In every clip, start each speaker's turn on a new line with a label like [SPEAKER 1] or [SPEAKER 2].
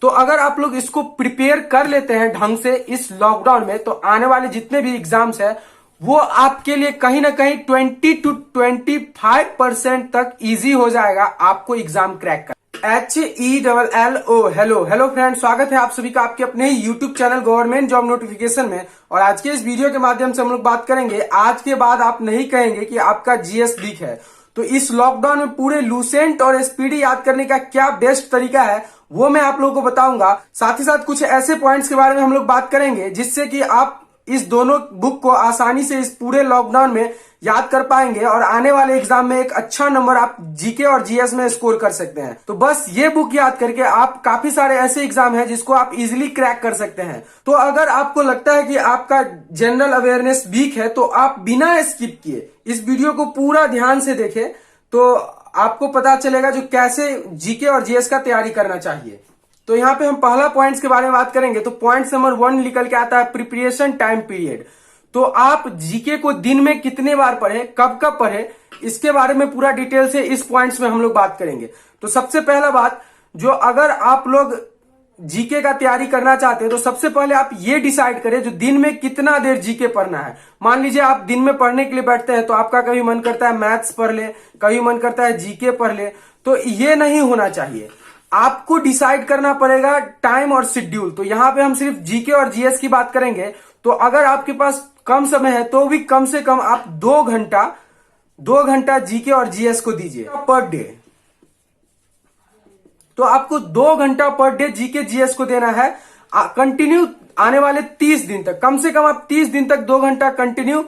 [SPEAKER 1] तो अगर आप लोग इसको प्रिपेयर कर लेते हैं ढंग से इस लॉकडाउन में, तो आने वाले जितने भी एग्जाम्स है वो आपके लिए कहीं ना कहीं 20 to 25% तक इजी हो जाएगा आपको एग्जाम क्रैक कर। HELLO हेलो फ्रेंड, स्वागत है आप सभी का आपके अपने YouTube channel government job notification में। और आज के इस वीडियो के माध्यम से हम लोग बात करेंगे, आज के बाद आप नहीं कहेंगे कि आपका जीएस वीक है। तो इस लॉकडाउन में पूरे लूसेंट और स्पीडी याद करने का क्या बेस्ट तरीका है वो मैं आप लोगों को बताऊंगा। साथ ही साथ कुछ ऐसे पॉइंट्स के बारे में हम लोग बात करेंगे जिससे कि आप इस दोनों बुक को आसानी से इस पूरे लॉकडाउन में याद कर पाएंगे और आने वाले एग्जाम में एक अच्छा नंबर आप जीके और जीएस में स्कोर कर सकते हैं। तो बस ये बुक याद करके आप काफी सारे ऐसे एग्जाम हैं जिसको आप इजीली क्रैक कर सकते हैं। तो अगर आपको लगता है कि आपका जनरल अवेयरनेस वीक है तो आप बिना स्किप किए इस वीडियो को पूरा ध्यान से देखें, तो आपको पता चलेगा जो कैसे जीके और जीएस का तैयारी करना चाहिए। तो यहाँ पे हम पहला पॉइंट्स के बारे में बात करेंगे। तो पॉइंट नंबर 1 निकल के आता है प्रिपरेशन टाइम पीरियड। तो आप जीके को दिन में कितने बार पढ़े, कब कब पढ़े, इसके बारे में पूरा डिटेल से इस पॉइंट्स में हम लोग बात करेंगे। तो सबसे पहला बात, जो अगर आप लोग जीके का तैयारी करना चाहते हैं तो सबसे पहले आप ये डिसाइड करें जो दिन में कितना देर जीके पढ़ना है। मान लीजिए आप दिन में पढ़ने के लिए बैठते हैं तो आपका कभी मन करता है मैथ्स पढ़ ले, कभी मन करता है जीके पढ़ ले, तो ये नहीं होना चाहिए। आपको डिसाइड करना पड़ेगा टाइम और शेड्यूल। तो यहाँ पे हम सिर्फ जीके और जीएस की बात करेंगे। तो अगर आपके पास कम समय है तो भी कम से कम आप 2 घंटा जीके और जीएस को दीजिए पर डे। तो आपको 2 घंटा पर डे जीके जीएस को देना है कंटिन्यू आने वाले 30 दिन तक। कम से कम आप 30 दिन तक 2 घंटा कंटिन्यू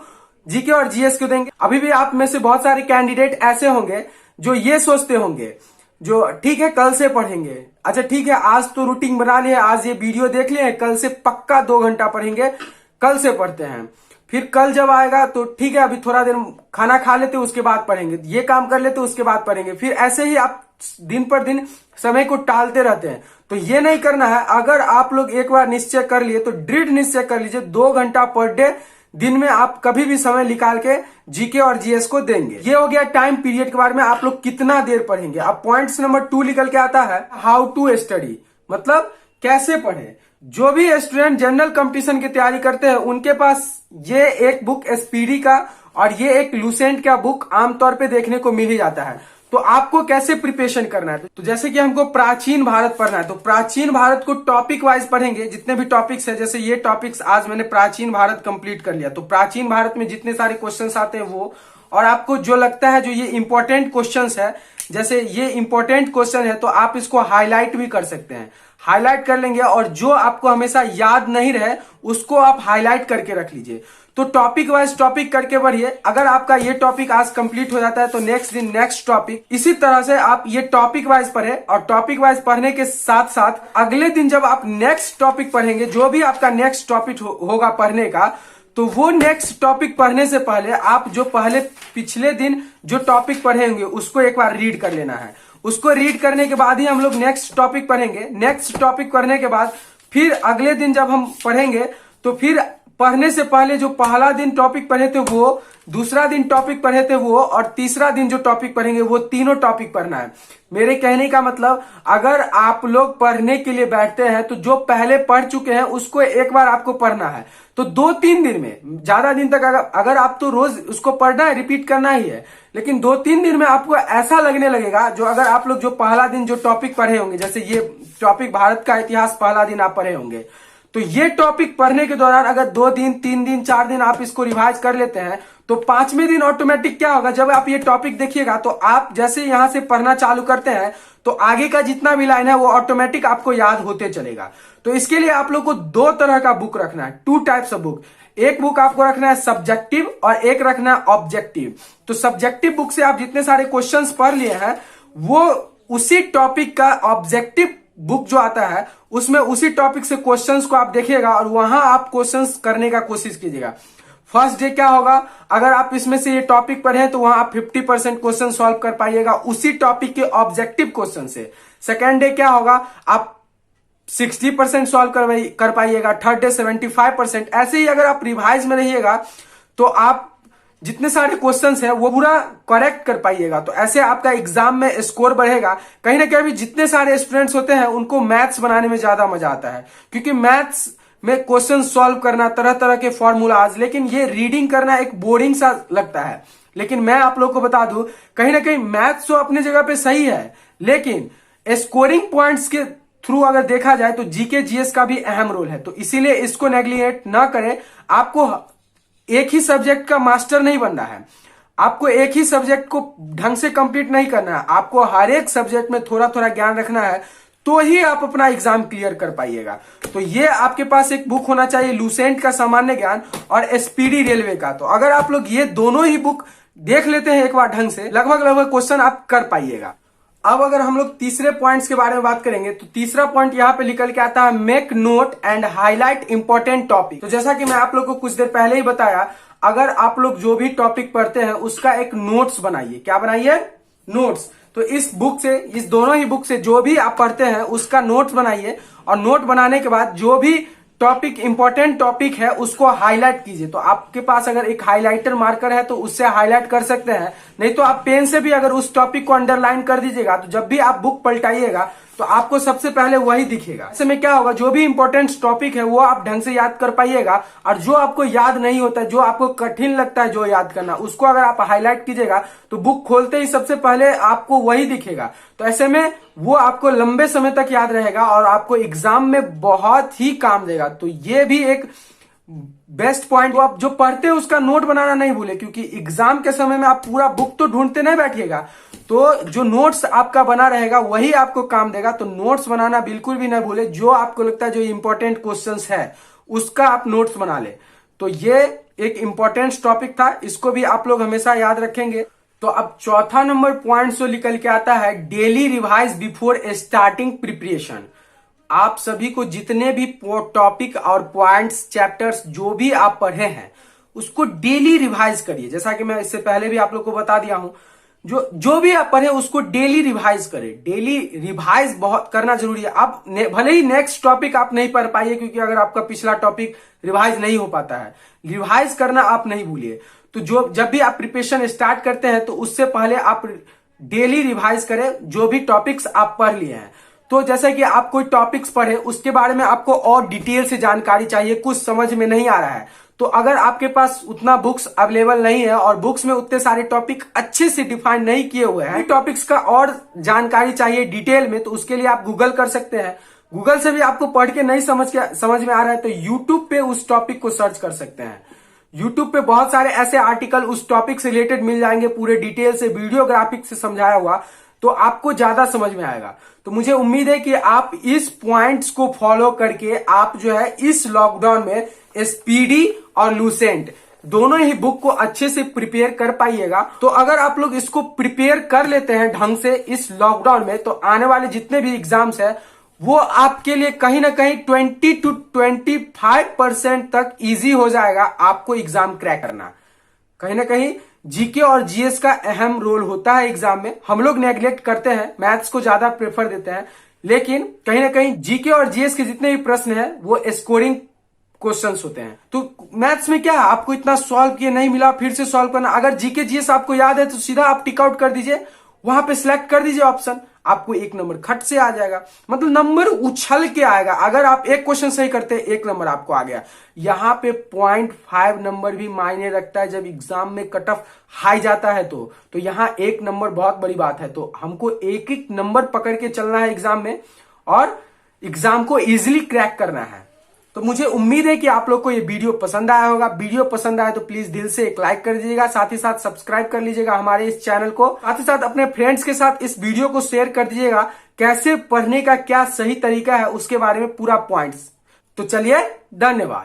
[SPEAKER 1] जीके और जीएस को देंगे। अभी भी आप में से बहुत सारे कैंडिडेट ऐसे होंगे जो ये सोचते होंगे जो ठीक है कल से पढ़ेंगे, अच्छा ठीक है आज तो रूटीन बना लिया, आज ये वीडियो देख लिए, कल से पक्का 2 घंटा पढ़ेंगे, कल से पढ़ते हैं। फिर कल जब आएगा तो ठीक है अभी थोड़ा देर खाना खा लेते उसके बाद पढ़ेंगे, ये काम कर लेते उसके बाद पढ़ेंगे। फिर ऐसे ही आप दिन पर दिन समय को टालते रहते हैं। तो ये नहीं करना है। अगर आप लोग एक बार निश्चय कर लिए तो दृढ़ निश्चय कर लीजिए 2 घंटा पर डे दिन में आप कभी भी समय निकाल के जीके और जीएस को देंगे। ये हो गया टाइम पीरियड के बारे में, आप लोग कितना देर पढ़ेंगे। अब पॉइंट्स नंबर 2 निकल के आता है हाउ टू स्टडी, मतलब कैसे पढ़े। जो भी स्टूडेंट जनरल कंपटीशन की तैयारी करते हैं उनके पास ये एक बुक स्पीडी का और ये एक लूसेंट का बुक आमतौर पे देखने को मिल ही जाता है। तो आपको कैसे प्रिपरेशन करना है, तो जैसे कि हमको प्राचीन भारत पढ़ना है तो प्राचीन भारत को टॉपिक वाइज पढ़ेंगे। जितने भी टॉपिक्स है, जैसे ये टॉपिक्स आज मैंने प्राचीन भारत कंप्लीट कर लिया, तो प्राचीन भारत में जितने सारे क्वेश्चंस आते हैं वो, और आपको जो लगता है जो ये इंपॉर्टेंट क्वेश्चंस है, जैसे ये इंपॉर्टेंट क्वेश्चन है तो आप इसको हाईलाइट भी कर सकते हैं। हाईलाइट कर लेंगे और जो आपको हमेशा याद नहीं रहे उसको आप हाईलाइट करके रख लीजिए। तो टॉपिक वाइज टॉपिक करके बढ़िए। अगर आपका ये टॉपिक आज कंप्लीट हो जाता है तो नेक्स्ट दिन नेक्स्ट टॉपिक, इसी तरह से आप ये टॉपिक वाइज पढ़े। और टॉपिक वाइज पढ़ने के साथ साथ अगले दिन जब आप नेक्स्ट टॉपिक पढ़ेंगे, जो भी आपका नेक्स्ट टॉपिक होगा पढ़ने का, तो वो नेक्स्ट टॉपिक पढ़ने से पहले आप जो पहले पिछले दिन जो टॉपिक पढ़े होंगे उसको एक बार रीड कर लेना है। उसको रीड करने के बाद ही हम लोग नेक्स्ट टॉपिक पढ़ेंगे। नेक्स्ट टॉपिक पढ़ने के बाद फिर अगले दिन जब हम पढ़ेंगे तो फिर पढ़ने से पहले जो पहला दिन टॉपिक पढ़े थे वो, दूसरा दिन टॉपिक पढ़े थे वो, और तीसरा दिन जो टॉपिक पढ़ेंगे वो तीनों टॉपिक पढ़ना है। मेरे कहने का मतलब, अगर आप लोग पढ़ने के लिए बैठते हैं तो जो पहले पढ़ चुके हैं उसको एक बार आपको पढ़ना है। तो 2-3 दिन में, ज्यादा दिन तक अगर आप तो रोज उसको पढ़ना है, रिपीट करना ही है, लेकिन 2-3 दिन में आपको ऐसा लगने लगेगा, जो अगर आप लोग जो पहला दिन जो टॉपिक पढ़े होंगे, जैसे ये टॉपिक भारत का इतिहास पहला दिन आप पढ़े होंगे, तो ये टॉपिक पढ़ने के दौरान अगर 2 दिन 3 दिन 4 दिन आप इसको रिवाइज कर लेते हैं तो 5वें दिन ऑटोमेटिक क्या होगा, जब आप ये टॉपिक देखिएगा तो आप जैसे यहां से पढ़ना चालू करते हैं तो आगे का जितना भी लाइन है वो ऑटोमेटिक आपको याद होते चलेगा। तो इसके लिए आप लोग को 2 तरह का बुक रखना है, 2 टाइप्स ऑफ बुक। एक बुक आपको रखना है सब्जेक्टिव और एक रखना है ऑब्जेक्टिव। तो सब्जेक्टिव बुक से आप जितने सारे क्वेश्चंस पढ़ लिए हैं वो उसी टॉपिक का ऑब्जेक्टिव बुक जो आता है उसमें उसी टॉपिक से क्वेश्चंस को आप देखिएगा और वहां आप क्वेश्चंस करने का कोशिश कीजिएगा। फर्स्ट डे क्या होगा, अगर आप इसमें से ये टॉपिक पढ़े तो वहां आप 50% क्वेश्चन सॉल्व कर पाइएगा उसी टॉपिक के ऑब्जेक्टिव क्वेश्चन से। सेकेंड डे क्या होगा, आप 60% सॉल्व कर पाइएगा। Third day 75%। ऐसे ही अगर आप रिवाइज में रहिएगा तो आप जितने सारे क्वेश्चंस हैं वो पूरा करेक्ट कर पाइएगा, तो ऐसे आपका एग्जाम में स्कोर बढ़ेगा। कहीं ना कहीं भी जितने सारे स्टूडेंट्स होते हैं उनको मैथ्स बनाने में ज्यादा मजा आता है, क्योंकि मैथ्स में क्वेश्चन सॉल्व करना, तरह तरह के फॉर्मूलाज, लेकिन ये रीडिंग करना एक बोरिंग सा लगता है। लेकिन मैं आप लोग को बता दूं, कहीं ना कहीं मैथ्स तो अपने जगह पे सही है, लेकिन स्कोरिंग पॉइंट्स के थ्रू अगर देखा जाए तो जीके जीएस का भी अहम रोल है। तो इसीलिए इसको नेग्लिजेट ना करें। आपको एक ही सब्जेक्ट का मास्टर नहीं बनना है, आपको एक ही सब्जेक्ट को ढंग से कंप्लीट नहीं करना है, आपको हर एक सब्जेक्ट में थोड़ा थोड़ा ज्ञान रखना है, तो ही आप अपना एग्जाम क्लियर कर पाइएगा। तो ये आपके पास एक बुक होना चाहिए, लूसेंट का सामान्य ज्ञान और स्पीडी रेलवे का। तो अगर आप लोग ये दोनों ही बुक देख लेते हैं एक बार ढंग से, लगभग क्वेश्चन आप कर पाइएगा। अब अगर हम लोग तीसरे पॉइंट्स के बारे में बात करेंगे, तो तीसरा पॉइंट यहाँ पे निकल के आता है, make note and highlight important topic. तो जैसा कि मैं आप लोग को कुछ देर पहले ही बताया, अगर आप लोग जो भी टॉपिक पढ़ते हैं उसका एक नोट्स बनाइए। क्या बनाइए? नोट्स। तो इस बुक से, इस दोनों ही बुक से जो भी आप पढ़ते हैं उसका नोट्स बनाइए, और नोट बनाने के बाद जो भी टॉपिक, इंपॉर्टेंट टॉपिक है उसको हाईलाइट कीजिए। तो आपके पास अगर एक हाइलाइटर मार्कर है तो उससे हाईलाइट कर सकते हैं, नहीं तो आप पेन से भी अगर उस टॉपिक को अंडरलाइन कर दीजिएगा, तो जब भी आप बुक पलटाइएगा तो आपको सबसे पहले वही दिखेगा। ऐसे में क्या होगा, जो भी इंपॉर्टेंट टॉपिक है वो आप ढंग से याद कर पाइएगा, और जो आपको याद नहीं होता है, जो आपको कठिन लगता है जो याद करना, उसको अगर आप हाईलाइट कीजिएगा तो बुक खोलते ही सबसे पहले आपको वही दिखेगा। तो ऐसे में वो आपको लंबे समय तक याद रहेगा और आपको एग्जाम में बहुत ही काम देगा। तो ये भी एक बेस्ट पॉइंट, आप जो पढ़ते हैं उसका नोट बनाना नहीं भूले, क्योंकि एग्जाम के समय में आप पूरा बुक तो ढूंढते नहीं बैठिएगा, तो जो नोट्स आपका बना रहेगा वही आपको काम देगा। तो नोट्स बनाना बिल्कुल भी नहीं भूले। जो आपको लगता है जो इंपॉर्टेंट क्वेश्चंस है उसका आप नोट्स बना ले। तो ये एक इंपॉर्टेंट टॉपिक था, इसको भी आप लोग हमेशा याद रखेंगे। तो अब चौथा नंबर पॉइंट जो निकल के आता है, daily revise before starting preparation. आप सभी को जितने भी टॉपिक और पॉइंट्स, चैप्टर्स जो भी आप पढ़े हैं उसको डेली रिवाइज करिए। जैसा कि मैं इससे पहले भी आप लोग को बता दिया हूं, जो भी आप पढ़े उसको डेली रिवाइज करें। डेली रिवाइज बहुत करना जरूरी है। आप भले ही नेक्स्ट टॉपिक आप नहीं पढ़ पाइए, क्योंकि अगर आपका पिछला टॉपिक रिवाइज नहीं हो पाता है, रिवाइज करना आप नहीं भूलिए। तो जब भी आप प्रिपरेशन स्टार्ट करते हैं तो उससे पहले आप डेली रिवाइज करें जो भी टॉपिक्स आप पढ़ लिए हैं। तो जैसे कि आप कोई टॉपिक्स पढ़े, उसके बारे में आपको और डिटेल से जानकारी चाहिए, कुछ समझ में नहीं आ रहा है, तो अगर आपके पास उतना बुक्स अवेलेबल नहीं है और बुक्स में उतने सारे टॉपिक अच्छे से डिफाइन नहीं किए हुए हैं, टॉपिक्स का और जानकारी चाहिए डिटेल में, तो उसके लिए आप गूगल कर सकते हैं। गूगल से भी आपको पढ़ के नहीं समझ में आ रहा है तो यूट्यूब पे उस टॉपिक को सर्च कर सकते हैं। यूट्यूब पे बहुत सारे ऐसे आर्टिकल उस टॉपिक से रिलेटेड मिल जाएंगे, पूरे डिटेल से, वीडियो ग्राफिक से समझाया हुआ, तो आपको ज्यादा समझ में आएगा। तो मुझे उम्मीद है कि आप इस पॉइंट्स को फॉलो करके आप जो है इस लॉकडाउन में स्पीडी और लूसेंट दोनों ही बुक को अच्छे से प्रिपेयर कर पाइएगा। तो अगर आप लोग इसको प्रिपेयर कर लेते हैं ढंग से इस लॉकडाउन में, तो आने वाले जितने भी एग्जाम्स है वो आपके लिए कहीं ना कहीं 20 to 25% तक इजी हो जाएगा आपको एग्जाम क्रैक करना। कहीं ना कहीं जीके और जीएस का अहम रोल होता है एग्जाम में। हम लोग नेग्लेक्ट करते हैं, मैथ्स को ज्यादा प्रेफर देते हैं, लेकिन कहीं ना कहीं जीके और जीएस के जितने भी प्रश्न हैं वो स्कोरिंग क्वेश्चंस होते हैं। तो मैथ्स में क्या है, आपको इतना सॉल्व किए नहीं मिला, फिर से सॉल्व करना। अगर जीके जीएस आपको याद है तो सीधा आप टिक आउट कर दीजिए, वहां पे सिलेक्ट कर दीजिए ऑप्शन, आपको 1 नंबर खट से आ जाएगा, मतलब नंबर उछल के आएगा। अगर आप एक क्वेश्चन सही करते हैं 1 नंबर आपको आ गया। यहां पे 0.5 नंबर भी मायने रखता है जब एग्जाम में कट ऑफ हाई जाता है तो यहां 1 नंबर बहुत बड़ी बात है। तो हमको एक एक नंबर पकड़ के चलना है एग्जाम में और एग्जाम को इजिली क्रैक करना है। तो मुझे उम्मीद है कि आप लोग को ये वीडियो पसंद आया होगा। वीडियो पसंद आया तो प्लीज दिल से एक लाइक कर दीजिएगा, साथ ही साथ सब्सक्राइब कर लीजिएगा हमारे इस चैनल को, साथ ही साथ अपने फ्रेंड्स के साथ इस वीडियो को शेयर कर दीजिएगा। कैसे पढ़ने का क्या सही तरीका है उसके बारे में पूरा पॉइंट्स। तो चलिए, धन्यवाद।